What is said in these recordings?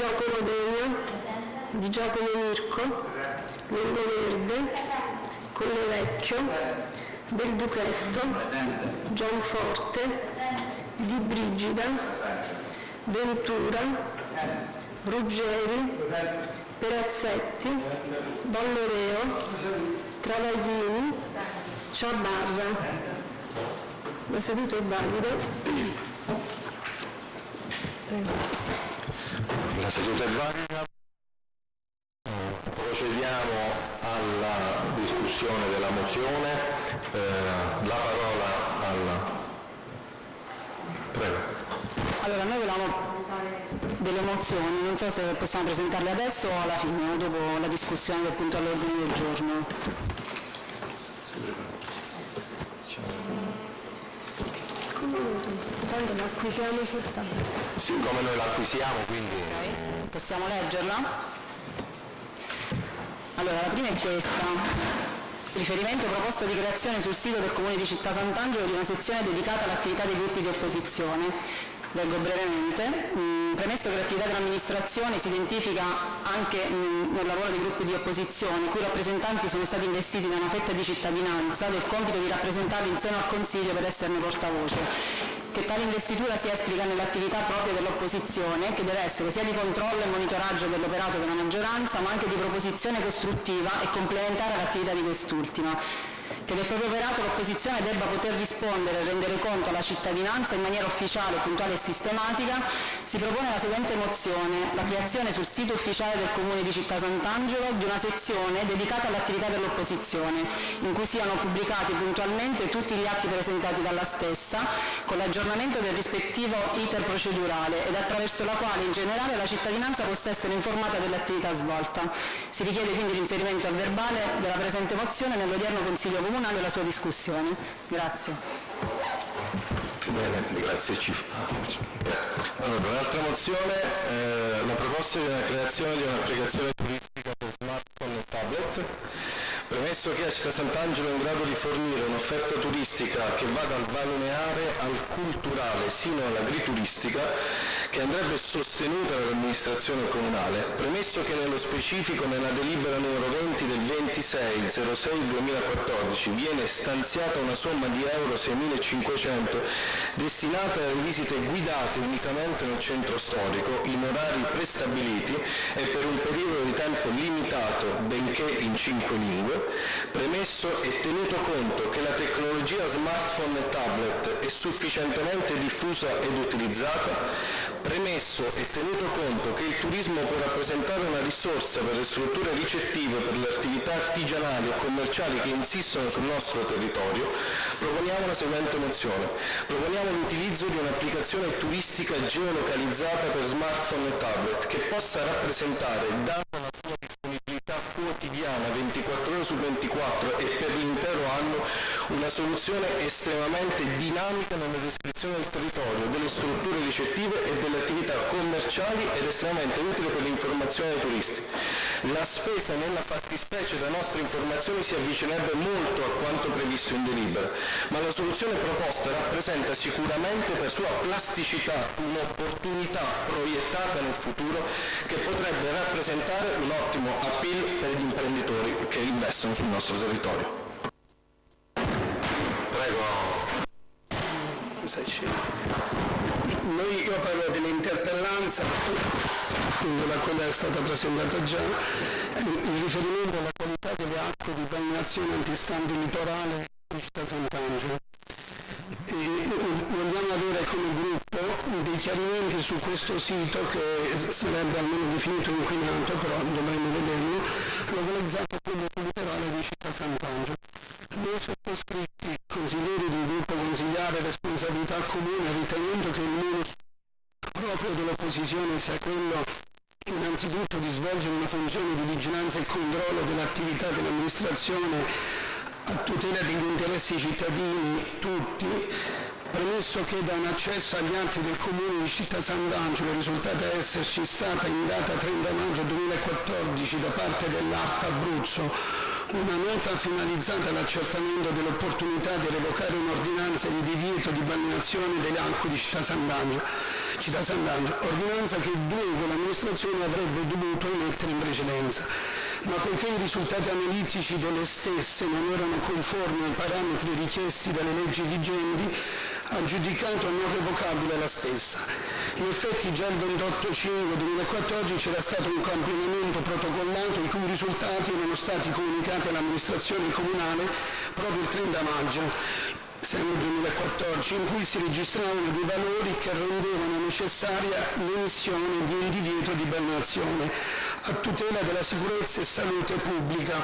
Giacomo Degna, Di Giacomo Mirko, Longoverde, Collevecchio, Del Duchetto, Gianforte, Di Brigida, Ventura, Ruggeri, Perazzetti, Balloreo, Travaglini, Ciabarra. La seduta è valida. La seduta è valida. Procediamo alla discussione della mozione. La parola alla... Prego. Allora, noi volevamo presentare delle mozioni, non so se possiamo presentarle adesso o alla fine, o dopo la discussione del punto all'ordine del giorno. Tanto l'acquisiamo soltanto. Siccome noi l'acquisiamo, quindi... Okay. Possiamo leggerla? Allora, la prima è questa. Riferimento proposta di creazione sul sito del Comune di Città Sant'Angelo di una sezione dedicata all'attività dei gruppi di opposizione. Leggo brevemente. Premesso che l'attività dell'amministrazione si identifica anche nel lavoro dei gruppi di opposizione, i cui rappresentanti sono stati investiti da una fetta di cittadinanza del compito di rappresentarli in seno al Consiglio per esserne portavoce, che tale investitura si esplica nell'attività propria dell'opposizione, che deve essere sia di controllo e monitoraggio dell'operato della maggioranza, ma anche di proposizione costruttiva e complementare all'attività di quest'ultima. Che del proprio operato l'opposizione debba poter rispondere e rendere conto alla cittadinanza in maniera ufficiale, puntuale e sistematica, si propone la seguente mozione: la creazione sul sito ufficiale del Comune di Città Sant'Angelo di una sezione dedicata all'attività dell'opposizione, in cui siano pubblicati puntualmente tutti gli atti presentati dalla stessa, con l'aggiornamento del rispettivo iter procedurale, ed attraverso la quale in generale la cittadinanza possa essere informata dell'attività svolta. Si richiede quindi l'inserimento a verbale della presente mozione nell'odierno Consiglio Comunale e la sua discussione. Grazie. Bene, grazie. Allora, un'altra mozione, la proposta di una creazione di un'applicazione turistica per smartphone e tablet. Premesso che a Città Sant'Angelo è in grado di fornire un'offerta turistica che va dal balneare al culturale sino all'agrituristica, che andrebbe sostenuta dall'amministrazione comunale, premesso che nello specifico nella delibera numero 20 del 26/06/2014 viene stanziata una somma di euro 6.500 destinata alle visite guidate unicamente nel centro storico in orari prestabiliti e per un periodo di tempo limitato, benché in 5 lingue, premesso e tenuto conto che la tecnologia smartphone e tablet è sufficientemente diffusa ed utilizzata, premesso e tenuto conto che il turismo può rappresentare una risorsa per le strutture ricettive per le attività artigianali e commerciali che insistono sul nostro territorio, proponiamo la seguente mozione. Proponiamo l'utilizzo di un'applicazione turistica geolocalizzata per smartphone e tablet che possa rappresentare, data la sua disponibilità quotidiana 24 ore su 24 e per l'intero anno, una soluzione estremamente dinamica nella descrizione del territorio, delle strutture ricettive e delle attività commerciali ed estremamente utile per l'informazione dei turisti. La spesa nella fattispecie da nostre informazioni si avvicinerebbe molto a quanto previsto in delibera, ma la soluzione proposta rappresenta sicuramente per sua plasticità un'opportunità proiettata nel futuro che potrebbe rappresentare un ottimo appeal per gli imprenditori che investono sul nostro territorio. Prego. Io parlo dell'interpellanza, la quale è stata presentata già, in riferimento alla qualità delle acque di bagnazione antistanti litorale di Città Sant'Angelo. Vogliamo avere come gruppo dei chiarimenti su questo sito, che sarebbe almeno definito inquinato, però dovremmo vederlo, localizzato come litorale di Città Sant'Angelo. Noi sottoscritti, consiglieri del gruppo consigliare responsabilità comune, ritenendo che il muro proprio dell'opposizione sia quello innanzitutto di svolgere una funzione di vigilanza e controllo dell'attività dell'amministrazione a tutela degli interessi cittadini tutti, premesso che da un accesso agli atti del Comune di Città Sant'Angelo è risultata esserci stata in data 30 maggio 2014 da parte dell'ART Abruzzo una nota finalizzata all'accertamento dell'opportunità di revocare un'ordinanza di divieto di balneazione delle acque di Città Sant'Angelo, ordinanza che dunque l'amministrazione avrebbe dovuto emettere in precedenza. Ma poiché i risultati analitici delle stesse non erano conformi ai parametri richiesti dalle leggi vigenti, ha giudicato non revocabile la stessa. In effetti già il 28/5/2014 c'era stato un campionamento protocollato i cui risultati erano stati comunicati all'amministrazione comunale proprio il 30 maggio, sempre 2014, in cui si registravano dei valori che rendevano necessaria l'emissione di un divieto di balneazione a tutela della sicurezza e salute pubblica.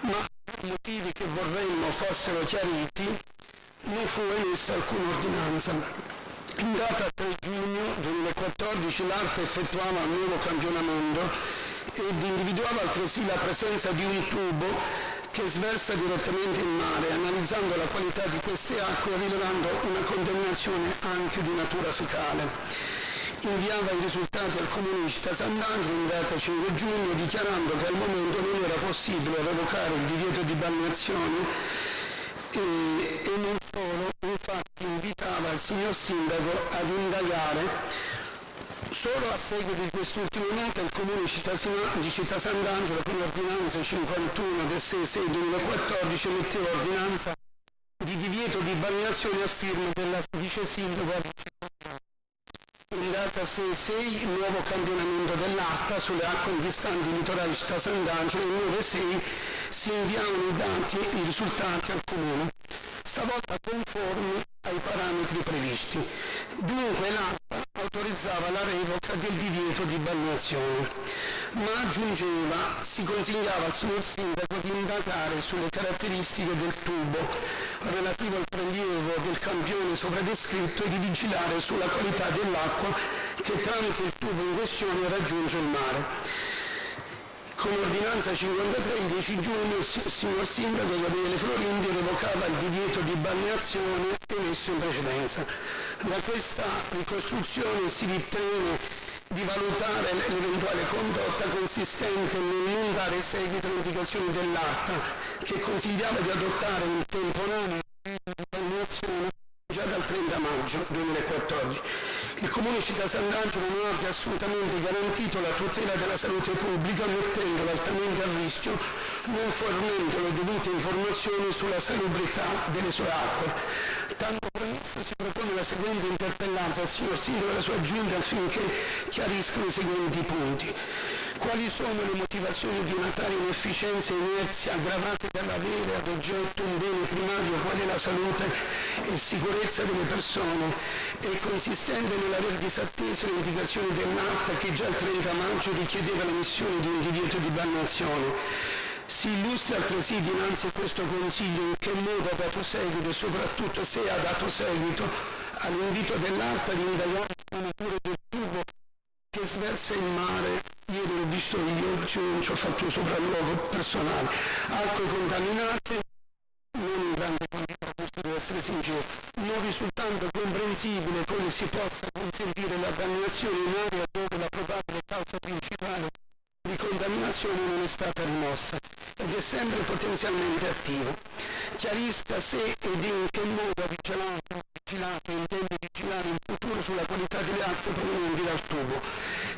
Ma per motivi che vorremmo fossero chiariti, non fu emessa alcuna ordinanza. In data 3 giugno 2014 l'ARTA effettuava un nuovo campionamento ed individuava altresì la presenza di un tubo che sversa direttamente in mare, analizzando la qualità di queste acque e rilevando una contaminazione anche di natura fecale. Inviava i risultati al Comune di Città Sant'Angelo in data 5 giugno, dichiarando che al momento non era possibile revocare il divieto di balneazione e non solo, infatti invitava il signor Sindaco ad indagare. Solo a seguito di quest'ultima nota il Comune di Città Sant'Angelo, con ordinanza 51 del 6/6/2014, emetteva ordinanza di divieto di balneazione a firma della vice sindaco in data 6/6 il nuovo campionamento dell'ARTA sulle acque antistanti litorali Città Sant'Angelo e il 9/6 si inviavano i dati e i risultati al Comune, stavolta conformi ai parametri previsti. Dunque l'ARTA autorizzava la revoca del divieto di balneazione, ma aggiungeva, si consigliava al signor Sindaco di indagare sulle caratteristiche del tubo relativo al prelievo del campione sopra descritto e di vigilare sulla qualità dell'acqua che tramite il tubo in questione raggiunge il mare. Con ordinanza 53 il 10 giugno il signor Sindaco Gabriele Florindi revocava il divieto di balneazione emesso in precedenza. Da questa ricostruzione si ritenne di valutare l'eventuale condotta consistente nel non dare seguito alle indicazioni dell'ARTA, che consigliava di adottare un temporaneo divieto di balneazione già dal 30 maggio 2014. Il Comune di Città Sant'Angelo non abbia assolutamente garantito la tutela della salute pubblica, mettendolo altamente a rischio, non fornendo le dovute informazioni sulla salubrità delle sue acque. Tanto premesso si propone la seguente interpellanza al signor Sindaco e alla sua giunta affinché chiariscano i seguenti punti. Quali sono le motivazioni di una tale inefficienza e inerzia aggravate dall'avere ad oggetto un bene primario quale la salute e sicurezza delle persone e consistente nell'aver disatteso le indicazioni dell'ARTA che già il 30 maggio richiedeva l'emissione di un divieto di balneazione? Si illustri altresì dinanzi a questo Consiglio in che modo ha dato seguito e soprattutto se ha dato seguito all'invito dell'ARTA di indagare sulla natura del tubo che sversa in mare. Ieri l'ho visto io, ci ho fatto un sopralluogo personale. Acque contaminate, non in grande quantità, questo deve essere sincero, non risultando comprensibile come si possa consentire la balneazione in area dove la probabile causa principale di contaminazione non è stata rimossa ed è sempre potenzialmente attivo. Chiarisca se ed in che modo ha vigilato e intende vigilare in futuro sulla qualità delle acque provenienti dal tubo.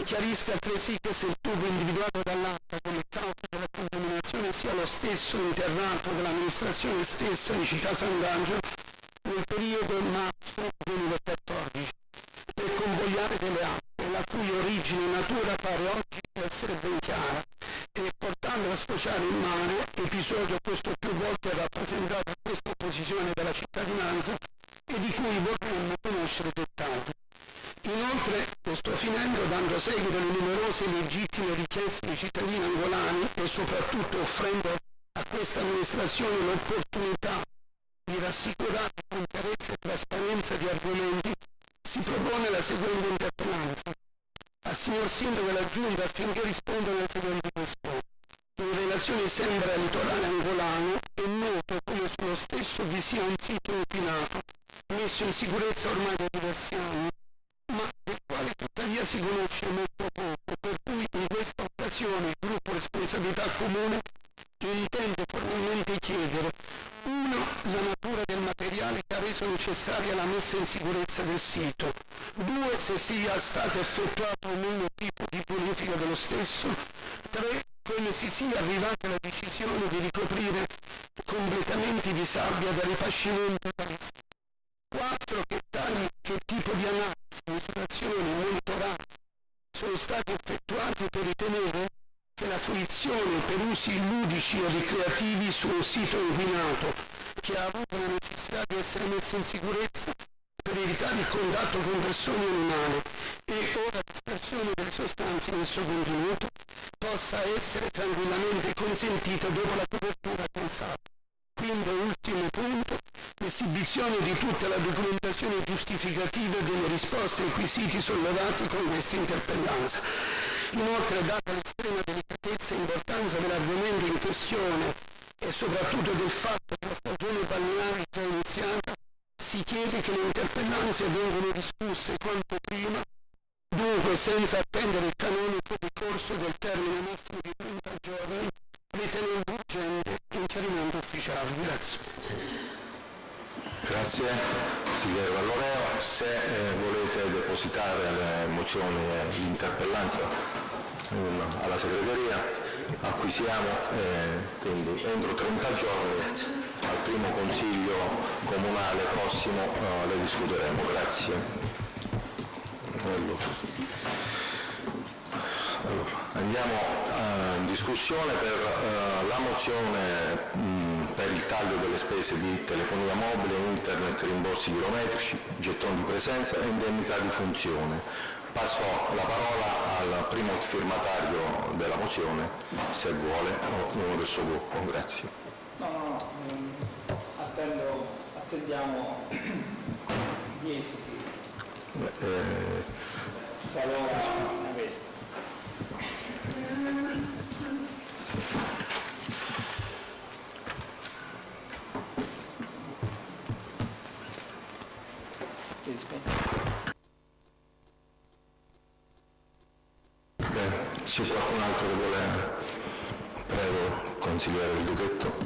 Chiarisca altresì che se il tubo individuato dall'ARTA come causa della contaminazione sia lo stesso interrato dall'amministrazione stessa di Città Sant'Angelo nel periodo marzo 2014 per convogliare delle acque la cui origine e natura pare oggi essere ben chiara e portando a sfociare in mare, episodio questo più volte rappresentato a questa opposizione della cittadinanza e di cui vorremmo conoscere dettagli. Inoltre, sto finendo, dando seguito alle numerose legittime richieste dei cittadini angolani e soprattutto offrendo a questa amministrazione l'opportunità di rassicurare con chiarezza e trasparenza di argomenti, si propone la seguente interpellanza al signor Sindaco e alla Giunta affinché rispondano alle seguenti questioni. In relazione sempre al litorale angolano è noto come sullo stesso vi sia un sito inquinato, messo in sicurezza ormai da diversi anni, ma del quale tuttavia si conosce molto poco, per cui in questa occasione il gruppo Responsabilità Comune intende formalmente chiedere: 1. La natura del materiale che ha reso necessaria la messa in sicurezza del sito. 2. Se sia stato effettuato o meno tipo di bonifica dello stesso. 3. Come si sia arrivati alla decisione di ricoprire completamente di sabbia da ripascimento e da rischio. 4. Che tipo di analisi, misurazioni, monitoraggi sono stati effettuati per ritenere che la fruizione per usi ludici e ricreativi su un sito inquinato che ha avuto la necessità di essere messo in sicurezza per evitare il contatto con persone e animali e o la dispersione delle sostanze in esso contenute possa essere tranquillamente consentita dopo la copertura con sabbia. Quinto e ultimo punto, l'esibizione di tutta la documentazione giustificativa delle risposte ai quesiti sollevati con questa interpellanza. Inoltre, data l'estrema delicatezza e importanza dell'argomento in questione e soprattutto del fatto che la stagione balneare è già iniziata, si chiede che le interpellanze vengano discusse quanto prima, dunque senza attendere il canonico decorso del termine massimo di 30 giorni, ritenendo urgente un chiarimento ufficiale. Grazie. Grazie, consigliere Valloreo. Se volete depositare le mozioni e l'interpellanza alla segreteria, acquisiamo, quindi entro 30 giorni al primo consiglio comunale prossimo le discuteremo. Grazie. Allora, andiamo in discussione per la mozione per il taglio delle spese di telefonia mobile, internet, rimborsi chilometrici, gettoni di presenza e indennità di funzione. Passo la parola al primo firmatario della mozione, se vuole, o uno del suo gruppo. Grazie. No, attendiamo gli esiti. Qualora aveste. C'è qualcun altro che vuole? Prego, consigliere Del Duchetto.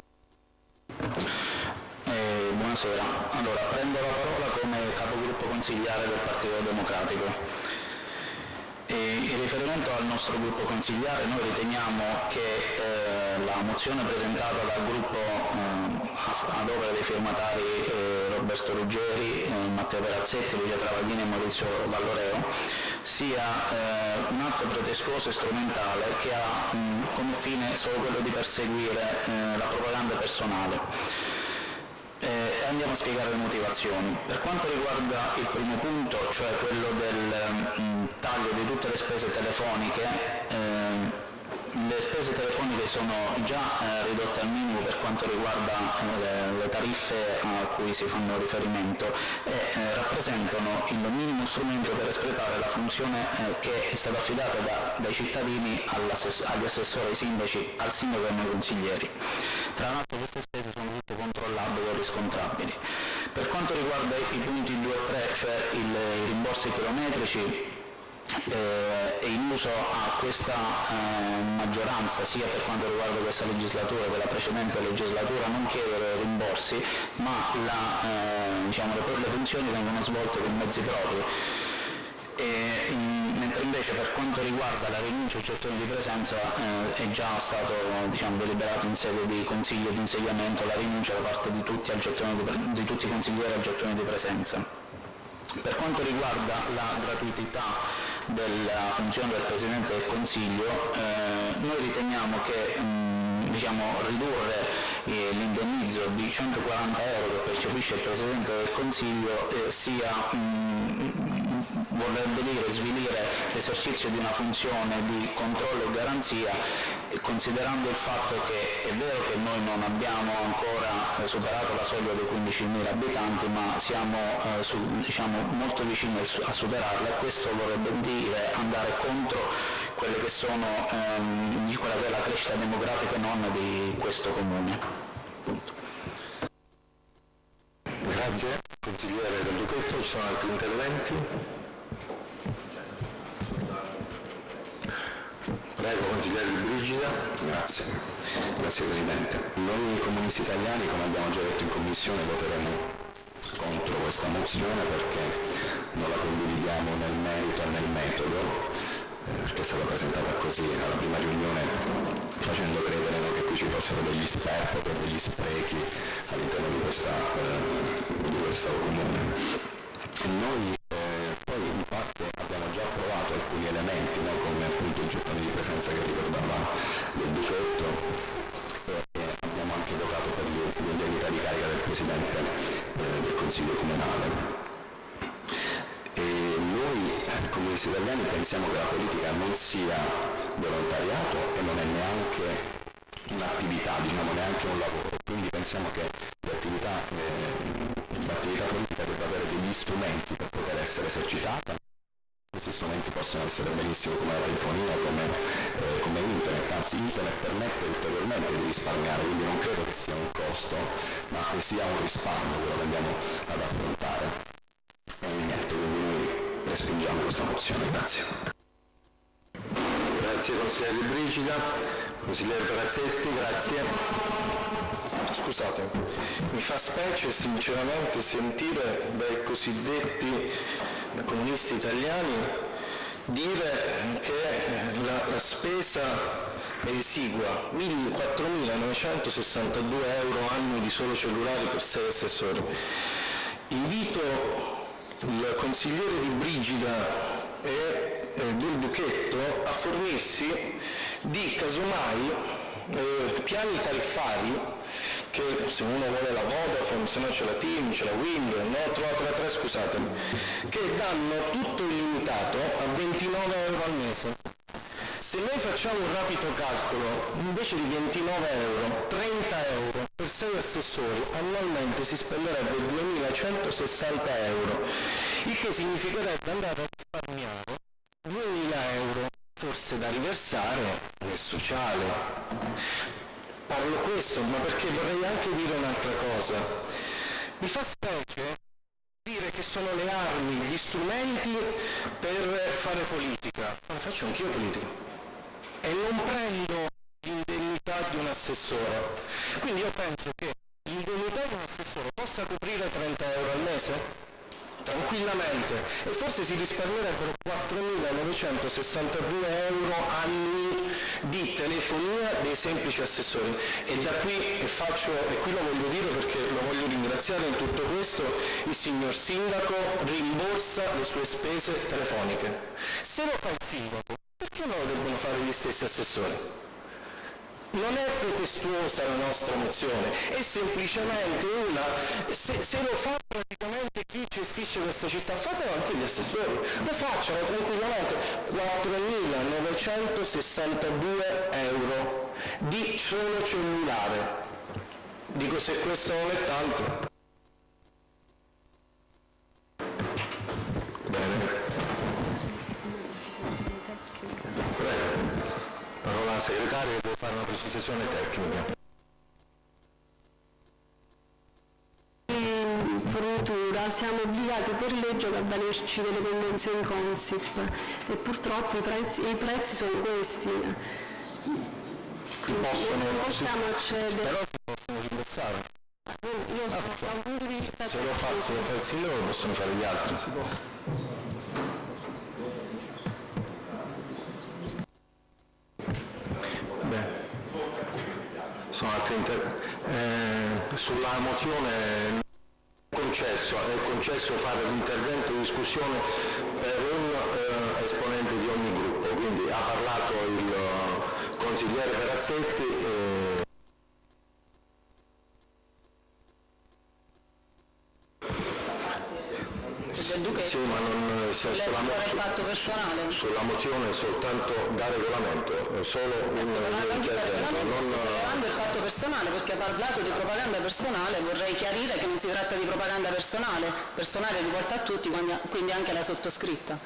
Buonasera. Allora, prendo la parola come capogruppo consigliare del Partito Democratico. In riferimento al nostro gruppo consigliare, noi riteniamo che la mozione presentata dal gruppo ad opera dei firmatari Roberto Ruggeri, Matteo Perazzetti, Lucia Travaglini e Maurizio Valloreo sia un atto pretestuoso e strumentale che ha come fine solo quello di perseguire la propaganda personale. Andiamo a spiegare le motivazioni. Per quanto riguarda il primo punto, cioè quello del taglio di tutte le spese telefoniche, le spese telefoniche sono già ridotte al minimo per quanto riguarda le tariffe a cui si fanno riferimento e rappresentano il minimo strumento per espletare la funzione che è stata affidata dai cittadini agli assessori, ai sindaci, al sindaco e ai noi consiglieri. Tra l'altro queste spese sono tutte controllabili o riscontrabili. Per quanto riguarda i punti 2 e 3, cioè i rimborsi chilometrici, è in uso a questa maggioranza, sia per quanto riguarda questa legislatura che la precedente legislatura, non chiedere rimborsi, ma le funzioni vengono svolte con mezzi propri. Mentre invece per quanto riguarda la rinuncia ai gettoni di presenza è già stato deliberato in sede di consiglio di insediamento la rinuncia da parte di tutti i consiglieri al gettone di presenza. Per quanto riguarda la gratuità della funzione del Presidente del Consiglio, noi riteniamo che ridurre l'indennizzo di 140 euro che percepisce il Presidente del Consiglio vorrebbe dire svilire l'esercizio di una funzione di controllo e garanzia, considerando il fatto che è vero che noi non abbiamo ancora superato la soglia dei 15.000 abitanti, ma siamo molto vicini a superarla, e questo vorrebbe dire andare contro quelle che sono quella che è la crescita demografica non di questo comune. Punto. Grazie. Consigliere Del Duchetto, ci sono altri interventi? Prego, consigliere Di Brigida. Grazie Presidente. Noi comunisti italiani, come abbiamo già detto in Commissione, voteremo contro questa mozione perché non la condividiamo nel merito e nel metodo, perché è stata presentata così alla prima riunione facendo credere che qui ci fossero degli sperperi o degli sprechi all'interno di questo comune. Noi poi in parte abbiamo già approvato alcuni elementi, no? Come appunto il gettone di presenza che ricordava del buffetto, e abbiamo anche votato per l'indennità di carica del Presidente del Consiglio Comunale. E noi comunisti italiani pensiamo che la politica non sia volontariato e non è neanche un'attività, diciamo neanche un lavoro, quindi pensiamo che l'attività politica debba avere degli strumenti per poter essere esercitata. Questi strumenti possono essere benissimo come la telefonia, come internet, anzi internet permette ulteriormente di risparmiare, quindi non credo che sia un costo, ma che sia un risparmio quello che andiamo ad affrontare. E niente, quindi noi respingiamo questa mozione. Grazie. Grazie consigliere Di Brigida. Consigliere Perazzetti, grazie. Scusate, mi fa specie sinceramente sentire dai cosiddetti comunisti italiani dire che la spesa è esigua, 4.962 euro annui di solo cellulari per 6 assessori. Invito il consigliere Di Brigida e del Bucchetto a fornirsi di casomai piani tariffari che se uno vuole la Vodafone, se no c'è la TIM, c'è la Wind, no, 3, scusatemi, che danno tutto illimitato a 29 euro al mese. Se noi facciamo un rapido calcolo, invece di 29 euro, 30 euro per 6 assessori, annualmente si spenderebbe 2.160 euro, il che significherebbe andare a risparmiare 2.000 euro, forse da riversare nel sociale. Parlo questo, ma perché vorrei anche dire un'altra cosa. Mi fa specie dire che sono le armi, gli strumenti per fare politica. Ma faccio anch'io politica. E non prendo l'indennità di un assessore. Quindi io penso che l'indennità di un assessore possa coprire 30 euro al mese? Tranquillamente, e forse si risparmierebbero 4.962 euro annui di telefonia dei semplici assessori. E da qui e qui lo voglio dire perché lo voglio ringraziare in tutto questo, il signor Sindaco rimborsa le sue spese telefoniche. Se lo fa il Sindaco, perché non lo debbono fare gli stessi assessori? Non è pretestuosa la nostra mozione, è semplicemente se lo fa praticamente chi gestisce questa città, fatelo anche gli assessori, lo facciano tranquillamente. 4.962 euro di solo cellulare. Dico, se questo non è tanto. Bene. Parola al segretario, devo fare una precisazione tecnica. Fornitura siamo obbligati per legge ad avvalerci delle convenzioni Consip e purtroppo i prezzi sono questi. Quindi non possiamo accedere. Però si possono rimborsare. Io sono da un punto di vista Se lo fa il sindaco, lo possono fare gli altri. Sono altri sulla mozione è concesso fare l'intervento in discussione per un esponente di ogni gruppo, quindi ha parlato il consigliere Perazzetti. Sì, ma non sulla mozione soltanto da regolamento, solo un intervento. Il fatto personale, perché ha parlato di propaganda personale, vorrei chiarire che non si tratta di propaganda personale è rivolta a tutti, quindi anche la sottoscritta.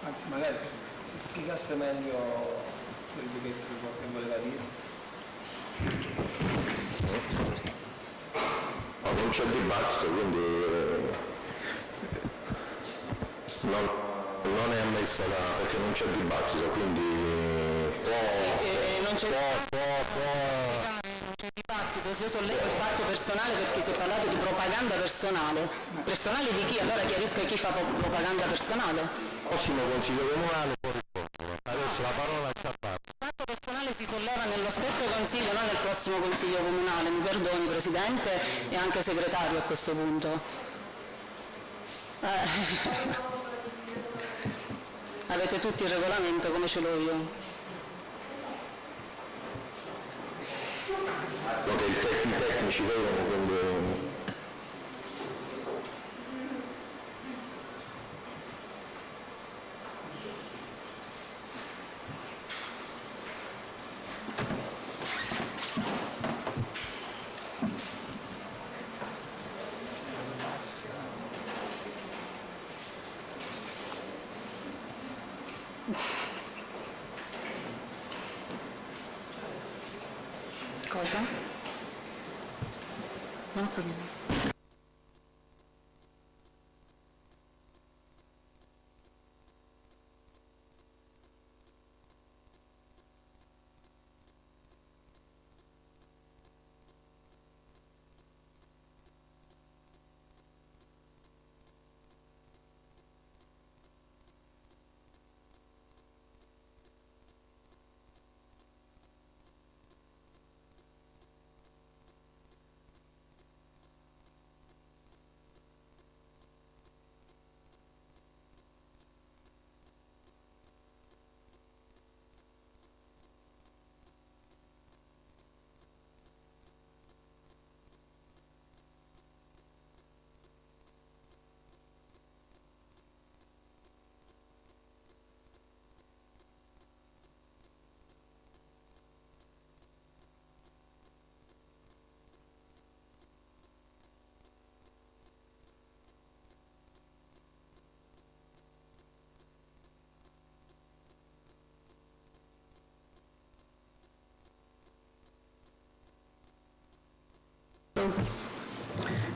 Anzi, magari se spiegasse meglio quello che voleva dire. Non c'è dibattito, quindi non non è ammessa perché non c'è dibattito, quindi non c'è dibattito, io sollevo il fatto personale perché si è parlato di propaganda personale. Personale di chi? Allora chiarisca chi fa propaganda personale. prossimo Consiglio Comunale può rispondere. Adesso la parola a Ciabatta. Il fatto personale si solleva nello stesso Consiglio, non nel prossimo Consiglio Comunale, mi perdoni Presidente e anche Segretario a questo punto. Avete tutti il regolamento come ce l'ho io. Ok, i tecnici vedono, quindi... Cosa? Non ho capito.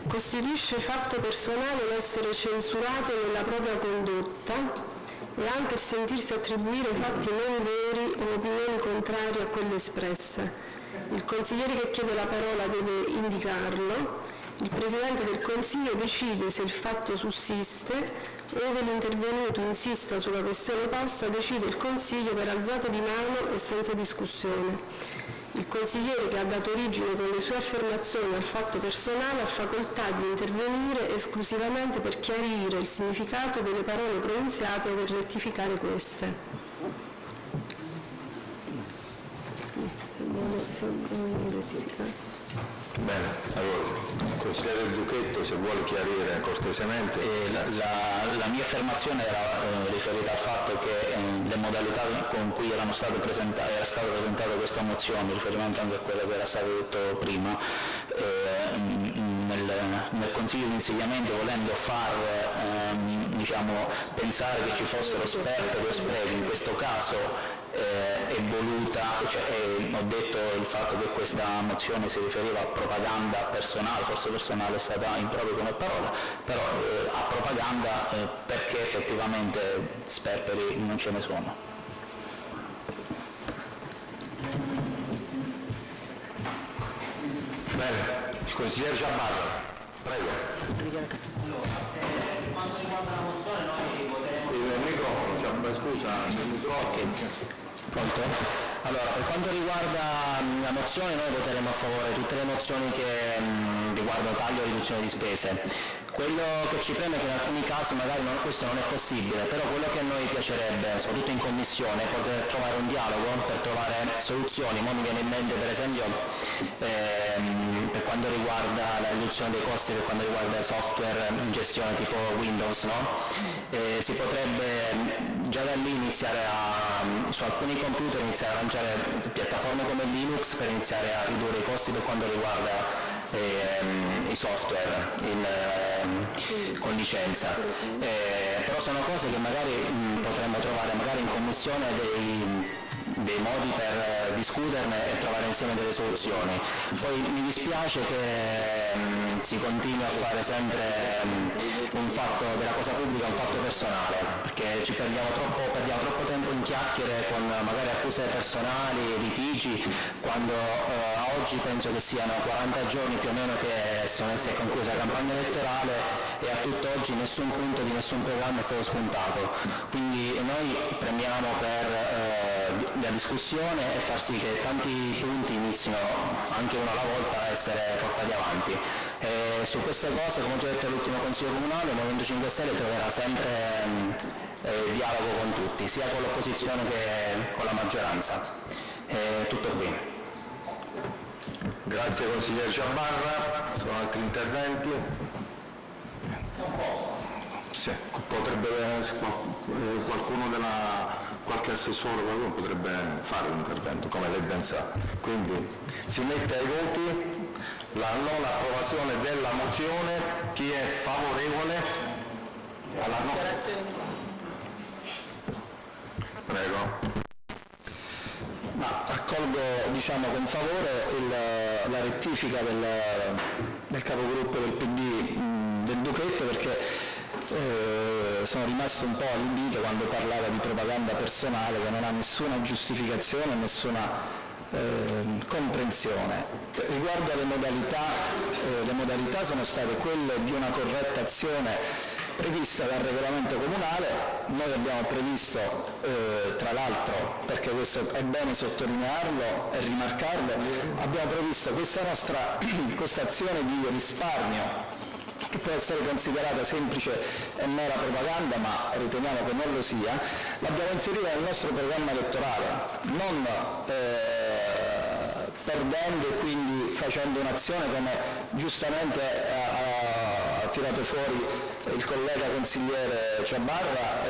Costituisce fatto personale l'essere censurato nella propria condotta e anche il sentirsi attribuire fatti non veri o opinioni contrarie a quelle espresse. Il consigliere che chiede la parola deve indicarlo. Il Presidente del Consiglio decide se il fatto sussiste. Ove l'intervenuto insista sulla questione posta, decide il Consiglio per alzata di mano e senza discussione. Il consigliere che ha dato origine con le sue affermazioni al fatto personale ha facoltà di intervenire esclusivamente per chiarire il significato delle parole pronunziate o per rettificare queste. Bene, allora, consigliere Zucchetto, se vuole chiarire cortesemente. La mia affermazione era riferita al fatto che le modalità con cui era stata presentata questa mozione, in riferimento anche a quello che era stato detto prima, nel Consiglio di insediamento, volendo pensare che ci fossero sperperi o sprechi, in questo caso è voluta, ho detto il fatto che questa mozione si riferiva a propaganda personale, forse personale è stata impropria come parola, però a propaganda perché effettivamente sperperi non ce ne sono. Bene, il consigliere Ciabatta, prego. Quanto riguarda la mozione noi voteremo... Il microfono, scusa, il microfono. Pronto? Allora, per quanto riguarda la mozione noi voteremo a favore di tutte le mozioni che riguardano taglio o riduzione di spese. Quello che ci preme è che in alcuni casi magari questo non è possibile, però quello che a noi piacerebbe, soprattutto in commissione, è poter trovare un dialogo per trovare soluzioni. Mi viene in mente per esempio per quanto riguarda la riduzione dei costi, per quanto riguarda il software in gestione tipo Windows, no? Si potrebbe già da lì iniziare su alcuni computer iniziare a lanciare piattaforme come Linux per iniziare a ridurre i costi per quanto riguarda i software con licenza, però sono cose che magari potremmo trovare magari in commissione dei modi per discuterne e trovare insieme delle soluzioni. Poi mi dispiace che si continui a fare sempre un fatto della cosa pubblica un fatto personale, perché ci perdiamo troppo tempo in chiacchiere con magari accuse personali, litigi, quando a oggi penso che siano 40 giorni più o meno che si è conclusa la campagna elettorale e a tutt'oggi nessun punto di nessun programma è stato spuntato. Quindi noi premiamo per la discussione e far sì che tanti punti inizino anche uno alla volta a essere portati avanti. E su queste cose, come ho già detto all'ultimo Consiglio Comunale, il Movimento 5 Stelle troverà sempre dialogo con tutti, sia con l'opposizione che con la maggioranza. Tutto qui. Grazie consigliere Ciabarra. Sono altri interventi? Sì, potrebbe qualcuno qualche assessore potrebbe fare un intervento, come lei ben sa. Quindi si mette ai voti la non approvazione della mozione. Chi è favorevole alla Prego. Accolgo con favore la rettifica del capogruppo del PD del Duchetto, perché sono rimasto un po' allibito quando parlava di propaganda personale che non ha nessuna giustificazione, nessuna comprensione. Riguardo alle modalità sono state quelle di una corretta azione prevista dal regolamento comunale. Noi abbiamo previsto, tra l'altro, perché questo è bene sottolinearlo e rimarcarlo, abbiamo previsto questa azione di risparmio, che può essere considerata semplice e mera propaganda, ma riteniamo che non lo sia, l'abbiamo inserita nel nostro programma elettorale, non perdendo e quindi facendo un'azione come giustamente ha tirato fuori il collega consigliere Ciabarra,